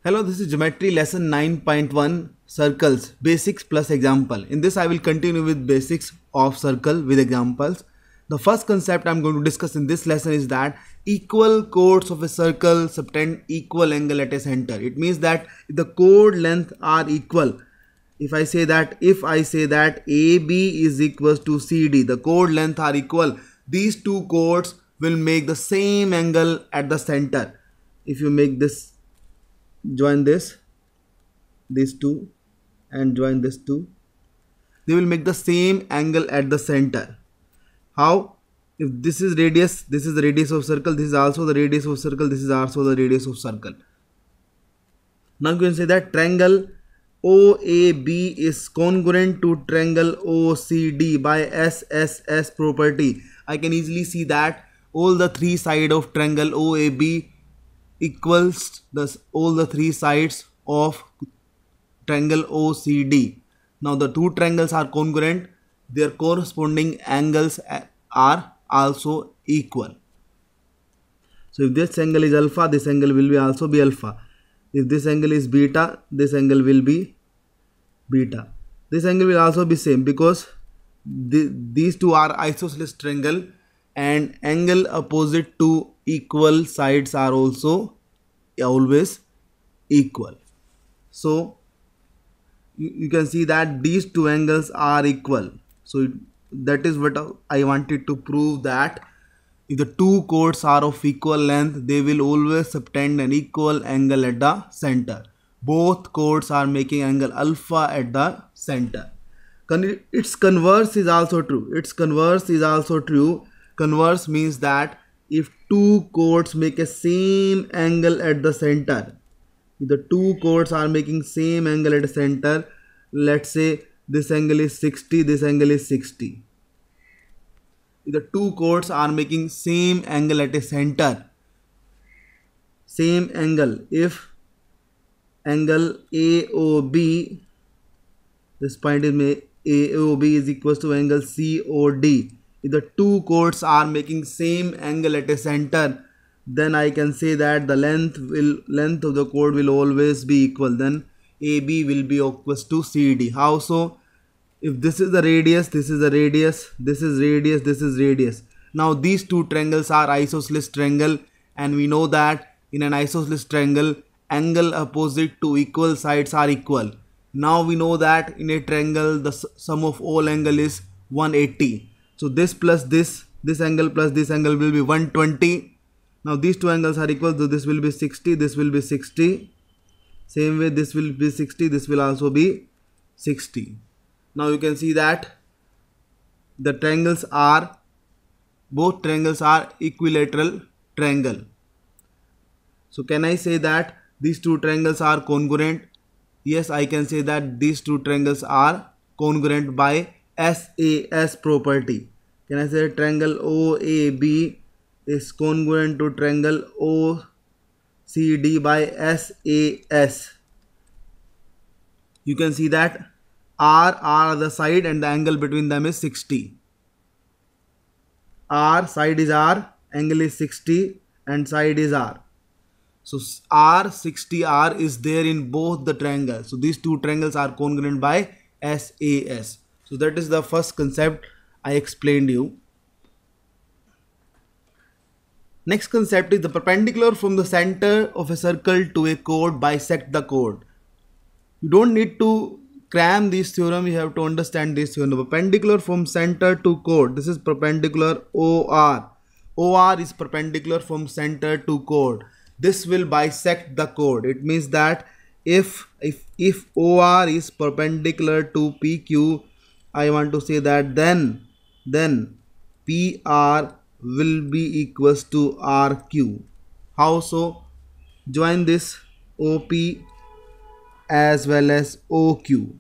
Hello, this is Geometry lesson 9.1 Circles Basics plus Example. In this I will continue with basics of circle with examples. The first concept I am going to discuss in this lesson is that equal chords of a circle subtend equal angle at a center. It means that if the chord length are equal, if I say that AB is equals to CD, the chord length are equal, these two chords will make the same angle at the center. If you make this, join these two and join this two, they will make the same angle at the center. How? If this is radius, this is the radius of circle, this is also the radius of circle, this is also the radius of circle. Now you can say that triangle OAB is congruent to triangle OCD by SSS property. I can easily see that all the three sides of triangle OAB equals all the three sides of triangle OCD. Now the two triangles are congruent, their corresponding angles are also equal. So if this angle is alpha, this angle will also be alpha. If this angle is beta, this angle will be beta. This angle will also be same because these two are isosceles triangle and angle opposite to equal sides are also always equal. So you can see that these two angles are equal. So that is what I wanted to prove, that if the two chords are of equal length, they will always subtend an equal angle at the center. Both chords are making angle alpha at the center. Its converse is also true. Its converse is also true. Converse means that if two chords make a same angle at the center, if the two chords are making same angle at the center, let's say this angle is 60, this angle is 60. If the two chords are making same angle at a center, same angle, if angle AOB, this point is AOB is equals to angle COD. If the two chords are making same angle at a center, then I can say that the length of the chord will always be equal. Then AB will be equals to CD. How so? If this is the radius, this is the radius, this is radius, this is radius. Now these two triangles are isosceles triangle, and we know that in an isosceles triangle, angle opposite to equal sides are equal. Now we know that in a triangle, the sum of all angle is 180. So this plus this angle plus this angle will be 120. Now these two angles are equal, so this will be 60, this will be 60. Same way this will be 60, this will also be 60. Now you can see that the triangles are, both triangles are equilateral triangle. So can I say that these two triangles are congruent? Yes, I can say that these two triangles are congruent by SAS property. Can I say triangle OAB is congruent to triangle OCD by SAS? You can see that R the side and the angle between them is 60. R side is R, angle is 60 and side is R. So R 60R is there in both the triangles. So these two triangles are congruent by SAS. So that is the first concept I explained you. Next concept is the perpendicular from the center of a circle to a chord bisect the chord. You don't need to cram this theorem, you have to understand this theorem. The perpendicular from center to chord, this is perpendicular OR. OR is perpendicular from center to chord. This will bisect the chord. It means that if OR is perpendicular to PQ, I want to say that then PR will be equals to RQ. How so? Join this OP as well as OQ.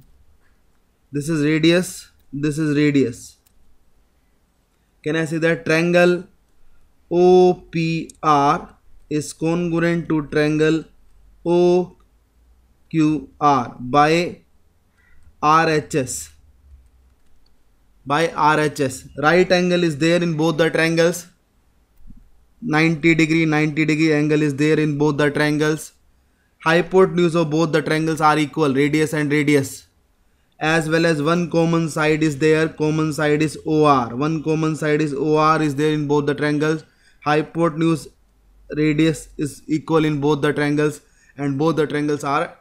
This is radius, this is radius. Can I say that triangle OPR is congruent to triangle OQR by RHS? By RHS. Right angle is there in both the triangles. 90 degree angle is there in both the triangles. hypotenuse of both the triangles are equal, radius and radius, as well as one common side is there, common side is OR, one common side is OR is there in both the triangles, hypotenuse radius is equal in both the triangles, and both the triangles are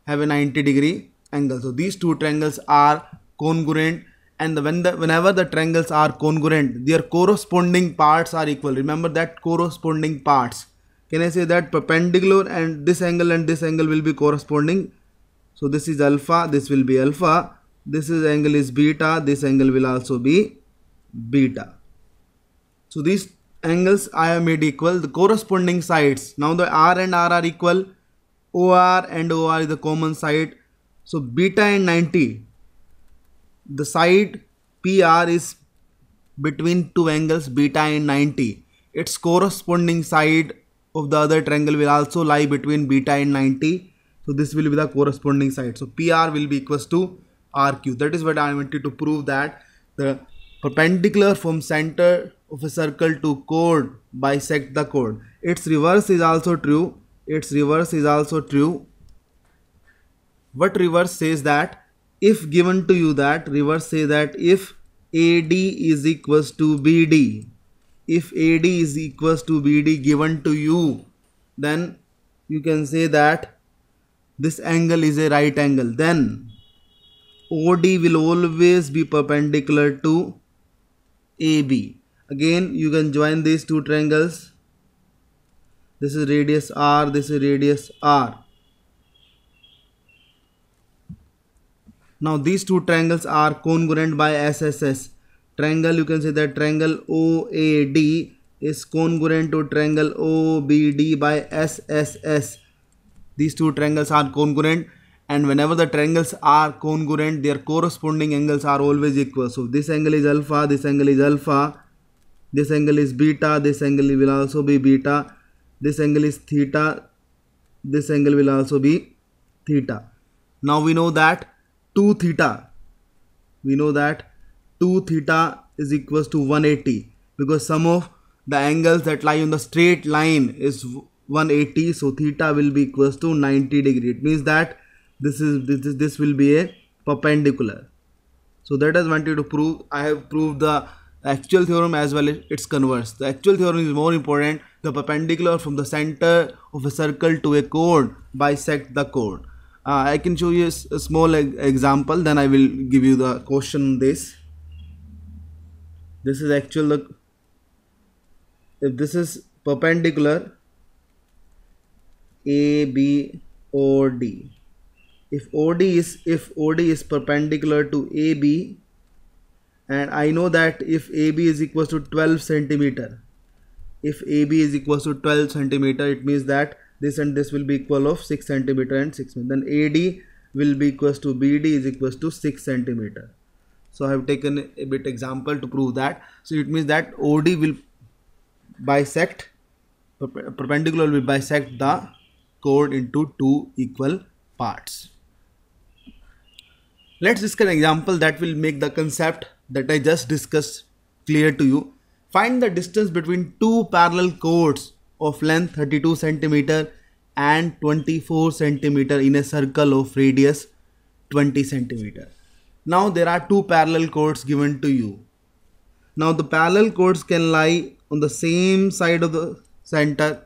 have a 90-degree angle. So these two triangles are congruent, and whenever the triangles are congruent, their corresponding parts are equal. Remember that corresponding parts. Can I say that perpendicular and this angle will be corresponding? So this is alpha, this will be alpha, this is angle is beta, this angle will also be beta. So these angles I have made equal, the corresponding sides. Now the R and R are equal, OR and OR is the common side. So beta and 90, the side PR is between two angles beta and 90. Its corresponding side of the other triangle will also lie between beta and 90. So this will be the corresponding side. So PR will be equals to RQ. That is what I wanted to prove, that the perpendicular from center of a circle to chord bisect the chord. Its reverse is also true. Its reverse is also true. What reverse says that? If given to you that, reverse say that if AD is equals to BD, if AD is equals to BD given to you, then you can say that this angle is a right angle. Then OD will always be perpendicular to AB. Again, you can join these two triangles. This is radius R, this is radius R. Now these two triangles are congruent by SSS. Triangle, you can say that triangle OAD is congruent to triangle OBD by SSS. These two triangles are congruent, and whenever the triangles are congruent, their corresponding angles are always equal. So this angle is alpha, this angle is alpha, this angle is beta, this angle will also be beta, this angle is theta, this angle will also be theta. Now we know that 2 theta, is equals to 180, because sum of the angles that lie on the straight line is 180. So theta will be equals to 90 degree. It means that this will be a perpendicular. So that is wanted to prove. I have proved the actual theorem as well as its converse. The actual theorem is more important. The perpendicular from the center of a circle to a chord bisect the chord. I can show you a small example, then I will give you the question on this. This is actual, if this is perpendicular ABOD, if OD is perpendicular to AB, and I know that if AB is equals to 12 centimeter, if AB is equals to 12 centimeter, it means that this and this will be equal of 6 centimeter and 6 meter. Then AD will be equals to BD is equals to 6 centimeter. So I have taken a bit example to prove that. So it means that OD will bisect, perpendicular will bisect the chord into two equal parts. Let's discuss an example that will make the concept that I just discussed clear to you. Find the distance between two parallel chords of length 32 centimeter and 24 centimeter in a circle of radius 20 centimeter. Now there are two parallel chords given to you. Now the parallel chords can lie on the same side of the center.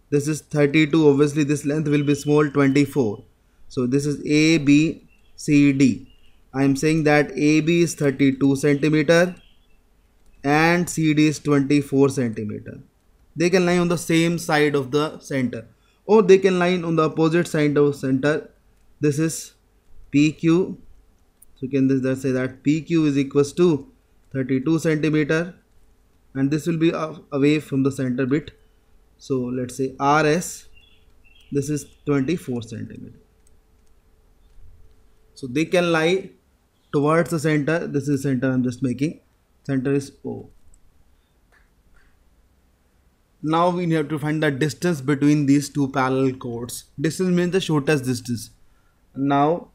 This is 32, obviously this length will be small, 24. So this is A, B, C, D. I am saying that AB is 32 centimeter and CD is 24 centimeter. They can lie on the same side of the center, or they can lie on the opposite side of center. This is PQ. So you can just say that PQ is equals to 32 centimeter, and this will be away from the center bit. So let's say RS, this is 24 centimeter. So they can lie towards the center. This is center, I'm just making. Center is O. Now we have to find the distance between these two parallel chords. Distance means the shortest distance. Now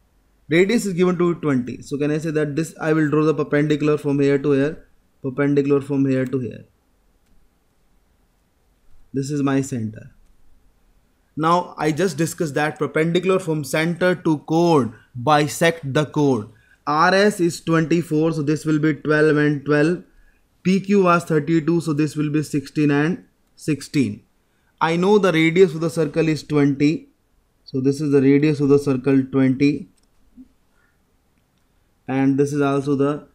radius is given to 20. So can I say that this, I will draw the perpendicular from here to here, perpendicular from here to here. This is my center. Now I just discussed that perpendicular from center to chord bisect the chord. RS is 24, so this will be 12 and 12. PQ was 32, so this will be 16 and 16. I know the radius of the circle is 20, so this is the radius of the circle 20, and this is also the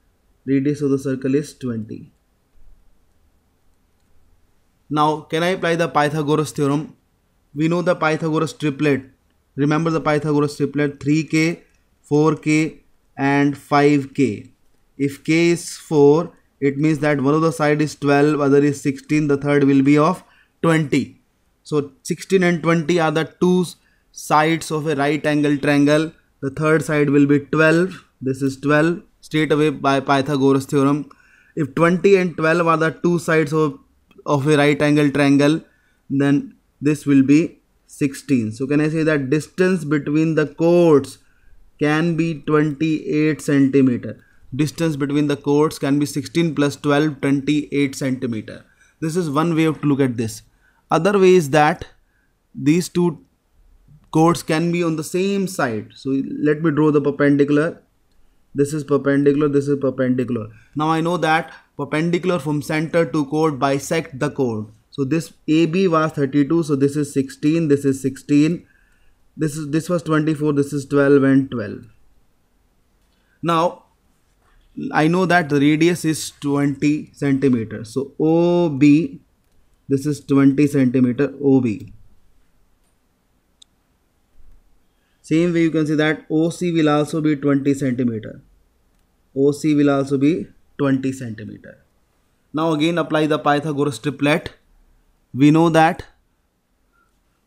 radius of the circle is 20. Now can I apply the Pythagoras theorem? We know the Pythagoras triplet. Remember the Pythagoras triplet: 3k, 4k and 5k. If k is 4, it means that one of the side is 12, other is 16, the third will be of 20. So 16 and 20 are the two sides of a right angle triangle. The third side will be 12. This is 12 straight away by Pythagoras theorem. If 20 and 12 are the two sides of a right angle triangle, then this will be 16. So can I say that distance between the chords can be 28 centimeter. Distance between the chords can be 16 plus 12, 28 centimeter. This is one way to look at this. Other way is that these two chords can be on the same side. So let me draw the perpendicular. This is perpendicular, this is perpendicular. Now I know that perpendicular from center to chord bisect the chord. So this AB was 32, so this is 16, this is 16. This was 24, this is 12 and 12. Now I know that the radius is 20 centimeters. So OB, this is 20 centimeter OB. Same way you can see that OC will also be 20 centimeter. OC will also be 20 centimeter. Now again apply the Pythagoras triplet. We know that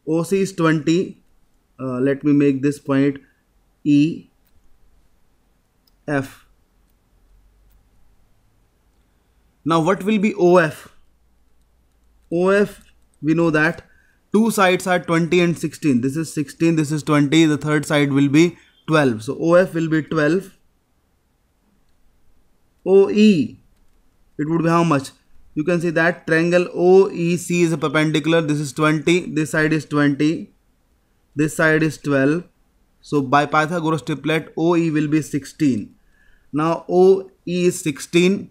OC is 20. Let me make this point EF. Now what will be OF? OF, we know that two sides are 20 and 16. This is 16, this is 20. The third side will be 12. So OF will be 12. OE, it would be how much? You can see that triangle OEC is a perpendicular. This is 20. This side is 20. This side is 12. So by Pythagoras triplet, OE will be 16. Now OE is 16.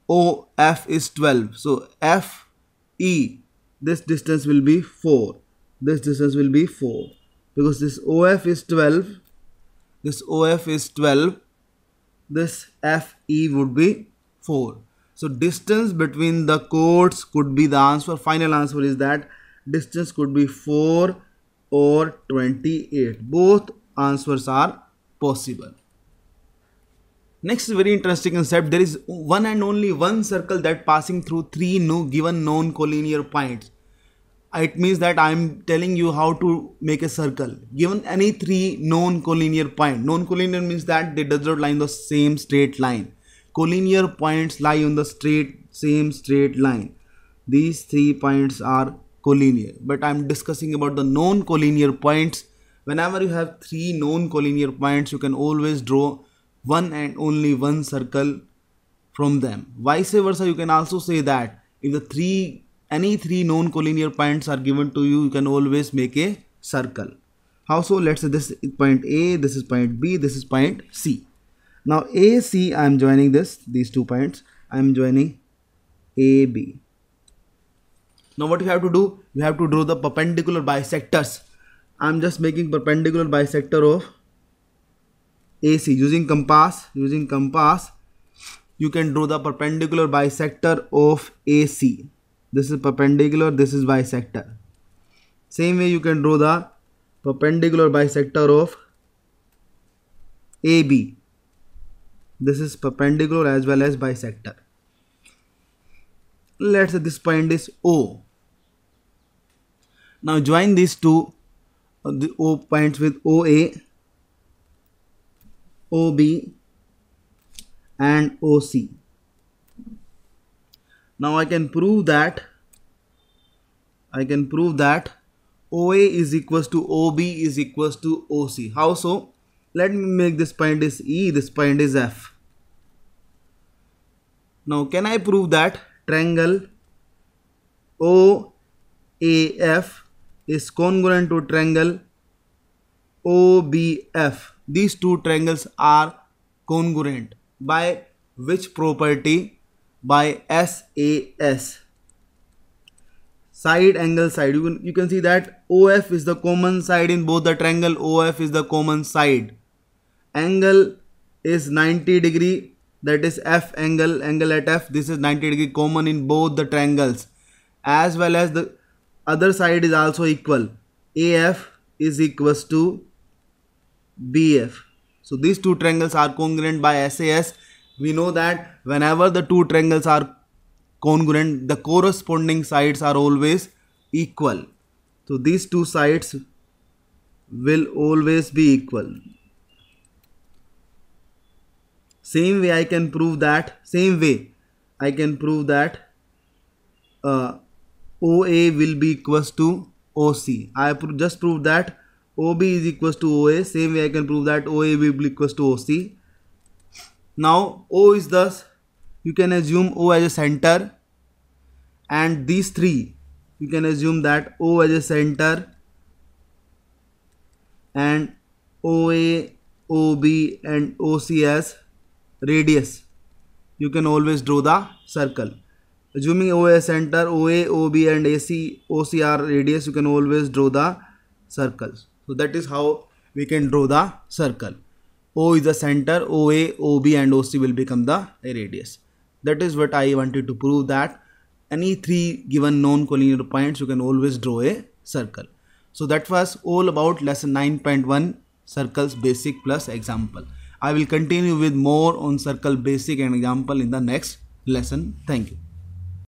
OF is 12. So FE, this distance will be 4. This distance will be 4. Because this OF is 12. This OF is 12. This FE would be 4. So distance between the chords could be the answer. Final answer is that distance could be 4 or 28. Both answers are possible. Next is very interesting concept. There is one and only one circle that passing through three given non-collinear points. It means that I am telling you how to make a circle given any three non-collinear point. Non-collinear means that they does not lie on the same straight line. Collinear points lie on the same straight line. These 3 points are collinear, but I am discussing about the non-collinear points. Whenever you have 3 non-collinear points, you can always draw one and only one circle from them. Vice versa, you can also say that if the any three non-collinear points are given to you, you can always make a circle. How so? Let's say this is point A, this is point B, this is point C. Now AC, I am joining these 2 points. I am joining AB. Now what you have to do? You have to draw the perpendicular bisectors. I am just making perpendicular bisector of AC using compass. Using compass, you can draw the perpendicular bisector of AC. This is perpendicular, this is bisector. Same way you can draw the perpendicular bisector of AB. This is perpendicular as well as bisector. Let's say this point is O. Now join these two the O points with OA, OB and OC. Now I can prove that OA is equals to OB is equals to OC. How so? Let me make this point is E, this point is F. Now can I prove that triangle OAF is congruent to triangle OBF. These two triangles are congruent. By which property? By SAS. Side angle side. You can see that OF is the common side in both the triangle. OF is the common side. Angle is 90 degree. That is F angle. Angle at F. This is 90 degree common in both the triangles. As well as the other side is also equal. AF is equals to BF. So these two triangles are congruent by SAS. We know that whenever the two triangles are congruent, the corresponding sides are always equal. So these two sides will always be equal. Same way I can prove that. OA will be equals to OC. I just proved that OB is equals to OA. Same way I can prove that OA will be equals to OC. Now O is thus, you can assume O as a center, and these three you can assume that O as a center and OA, OB and OC as radius. You can always draw the circle. Assuming O as center, OA, OB and OC are radius, you can always draw the circles. So that is how we can draw the circle. O is the center, OA, OB and OC will become the radius. That is what I wanted to prove, that any three given non-collinear points you can always draw a circle. So that was all about lesson 9.1 circles basic plus example. I will continue with more on circle basic and example in the next lesson. Thank you.